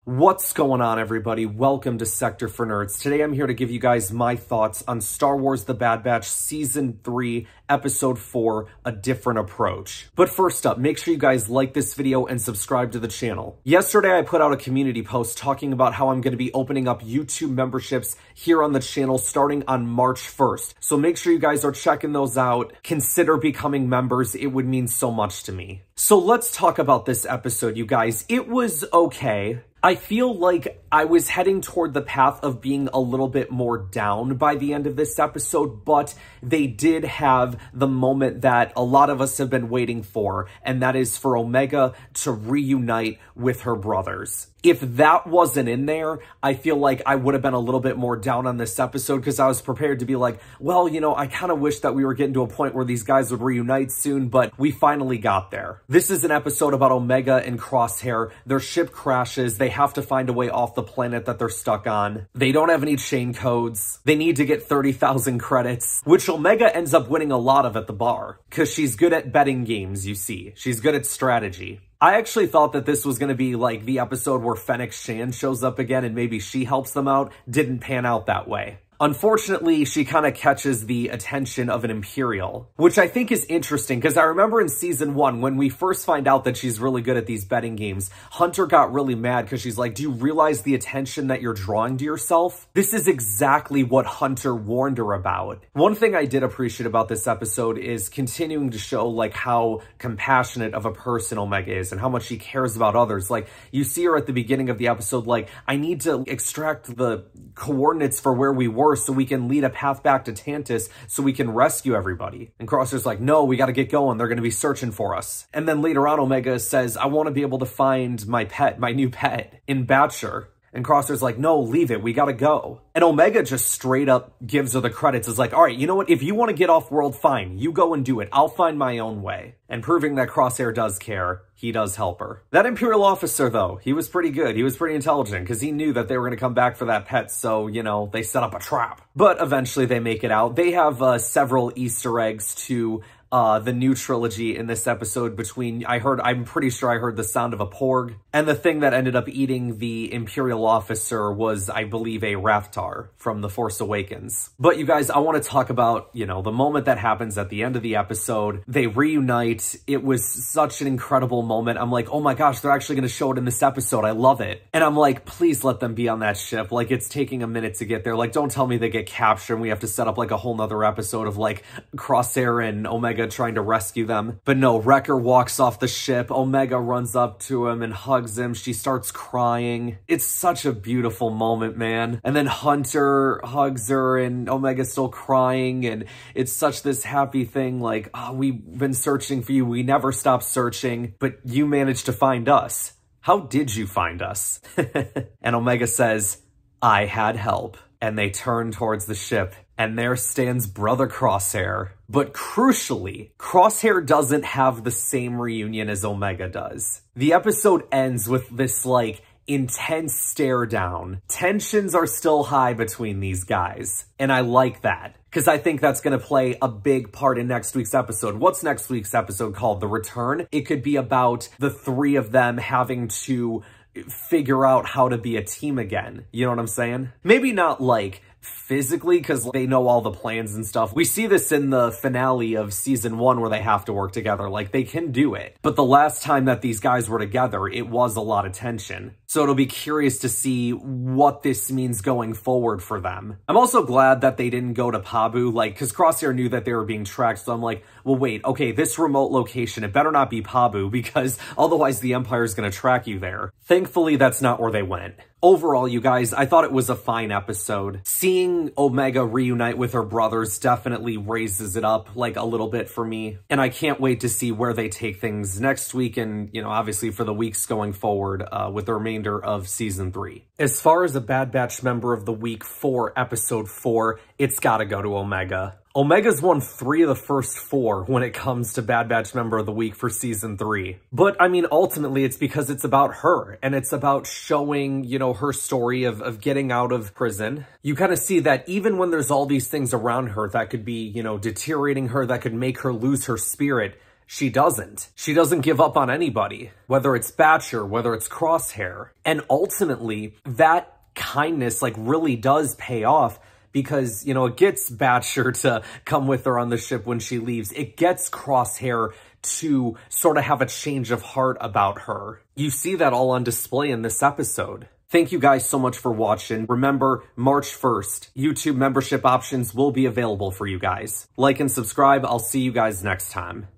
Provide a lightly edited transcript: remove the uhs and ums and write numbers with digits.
What's going on, everybody? Welcome to Sector for Nerds. Today I'm here to give you guys my thoughts on Star Wars The Bad Batch Season 3, Episode 4, A Different Approach. But first up, make sure you guys like this video and subscribe to the channel. Yesterday I put out a community post talking about how I'm going to be opening up YouTube memberships here on the channel starting on March 1st. So make sure you guys are checking those out. Consider becoming members. It would mean so much to me. So let's talk about this episode, you guys. It was okay. I feel like I was heading toward the path of being a little bit more down by the end of this episode, but they did have the moment that a lot of us have been waiting for, and that is for Omega to reunite with her brothers. If that wasn't in there, I feel like I would have been a little bit more down on this episode because I was prepared to be like, well, you know, I kind of wish that we were getting to a point where these guys would reunite soon, but we finally got there. This is an episode about Omega and Crosshair. Their ship crashes. They have to find a way off the planet that they're stuck on. They don't have any chain codes. They need to get 30,000 credits, which Omega ends up winning a lot of at the bar because she's good at betting games, you see. She's good at strategy. I actually thought that this was going to be like the episode where Fenx Shan shows up again and maybe she helps them out. Didn't pan out that way. Unfortunately, she kind of catches the attention of an Imperial, which I think is interesting because I remember in Season 1, when we first find out that she's really good at these betting games, Hunter got really mad because she's like, do you realize the attention that you're drawing to yourself? This is exactly what Hunter warned her about. One thing I did appreciate about this episode is continuing to show like how compassionate of a person Omega is and how much she cares about others. Like, you see her at the beginning of the episode like, I need to extract the coordinates for where we were so we can lead a path back to Tantus so we can rescue everybody. And Crosshair's like, no, we got to get going. They're going to be searching for us. And then later on, Omega says, I want to be able to find my pet, my new pet in Batcher. And Crosshair's like, no, leave it. We got to go. And Omega just straight up gives her the credits. Is like, all right, you know what? If you want to get off world, fine. You go and do it. I'll find my own way. And proving that Crosshair does care, he does help her. That Imperial officer, though, he was pretty good. He was pretty intelligent because he knew that they were going to come back for that pet. So, you know, they set up a trap. But eventually they make it out. They have several Easter eggs to the new trilogy in this episode between, I'm pretty sure I heard the sound of a porg, and the thing that ended up eating the Imperial officer was, I believe, a Raftar from The Force Awakens. But you guys, I want to talk about, you know, the moment that happens at the end of the episode. They reunite. It was such an incredible moment. I'm like, oh my gosh, they're actually going to show it in this episode. I love it. And I'm like, please let them be on that ship. Like, it's taking a minute to get there. Like, don't tell me they get captured and we have to set up like a whole nother episode of like Crosshair and Omega trying to rescue them. But no, Wrecker walks off the ship. Omega runs up to him and hugs him. She starts crying. It's such a beautiful moment, man. And then Hunter hugs her and Omega's still crying, and it's such this happy thing like, oh, we've been searching for you. We never stopped searching, but you managed to find us. How did you find us? And Omega says, I had help. And they turn towards the ship, and there stands Brother Crosshair. But crucially, Crosshair doesn't have the same reunion as Omega does. The episode ends with this, like, intense stare down. Tensions are still high between these guys, and I like that, because I think that's going to play a big part in next week's episode. What's next week's episode called? The Return? It could be about the three of them having to figure out how to be a team again. You know what I'm saying? Maybe not like physically, because they know all the plans and stuff. We see this in the finale of Season 1 where they have to work together. Like, they can do it. But the last time that these guys were together, it was a lot of tension. So it'll be curious to see what this means going forward for them. I'm also glad that they didn't go to Pabu, like, because Crosshair knew that they were being tracked. So I'm like, well, wait, okay, this remote location, it better not be Pabu, because otherwise the Empire's going to track you there. Thankfully, that's not where they went. Overall, you guys, I thought it was a fine episode. Seeing Omega reunite with her brothers definitely raises it up, like, a little bit for me. And I can't wait to see where they take things next week and, you know, obviously for the weeks going forward with the remainder of Season 3. As far as a Bad Batch member of the week for Episode 4, it's gotta go to Omega. Omega's won 3 of the first 4 when it comes to Bad Batch Member of the Week for Season 3. But, I mean, ultimately, it's because it's about her, and it's about showing, you know, her story of getting out of prison. You kind of see that even when there's all these things around her that could be, you know, deteriorating her, that could make her lose her spirit, she doesn't. She doesn't give up on anybody, whether it's Batcher, whether it's Crosshair. And ultimately, that kindness like really does pay off because, you know, it gets Batcher to come with her on the ship when she leaves. It gets Crosshair to sort of have a change of heart about her. You see that all on display in this episode. Thank you guys so much for watching. Remember, March 1st, YouTube membership options will be available for you guys. Like and subscribe. I'll see you guys next time.